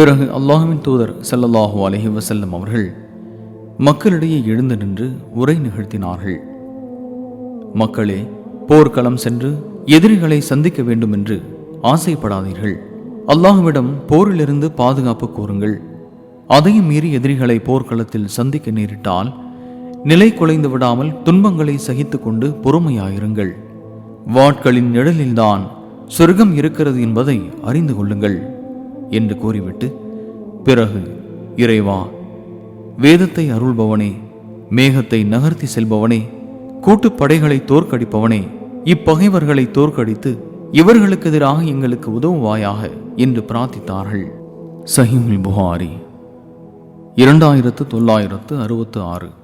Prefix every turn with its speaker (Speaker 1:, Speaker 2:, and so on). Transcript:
Speaker 1: பிறகு அல்லாஹ்வின் தூதர் ஸல்லல்லாஹு அலைஹி வஸல்லம் அவர்கள் மக்களிடையே எழுந்து நின்று உரை நிகழ்த்தினார்கள். மக்களே, போர்க்களம் சென்று எதிரிகளை சந்திக்க வேண்டும் என்று ஆசைப்படாதீர்கள். அல்லாஹ்விடம் போரிலிருந்து பாதுகாப்பு கோருங்கள். அதையும் மீறி எதிரிகளை போர்க்களத்தில் சந்திக்க நேரிட்டால் நிலை குலைந்து விடாமல் துன்பங்களை சகித்துக் கொண்டு பொறுமையாயிருங்கள். வாட்களின் நிழலில்தான் சொர்க்கம் இருக்கிறது என்பதை அறிந்து கொள்ளுங்கள் என்று கூறிவிட்டு பிறகு, இறைவா, வேதத்தை அருள்பவனே, மேகத்தை நகர்த்தி செல்பவனே, கூட்டுப்படைகளை தோற்கடிப்பவனே, இப்பகைவர்களை தோற்கடித்து இவர்களுக்கு எதிராக எங்களுக்கு உதவுவாயாக என்று பிரார்த்தித்தார்கள். சஹீஹுல் புகாரி 2966.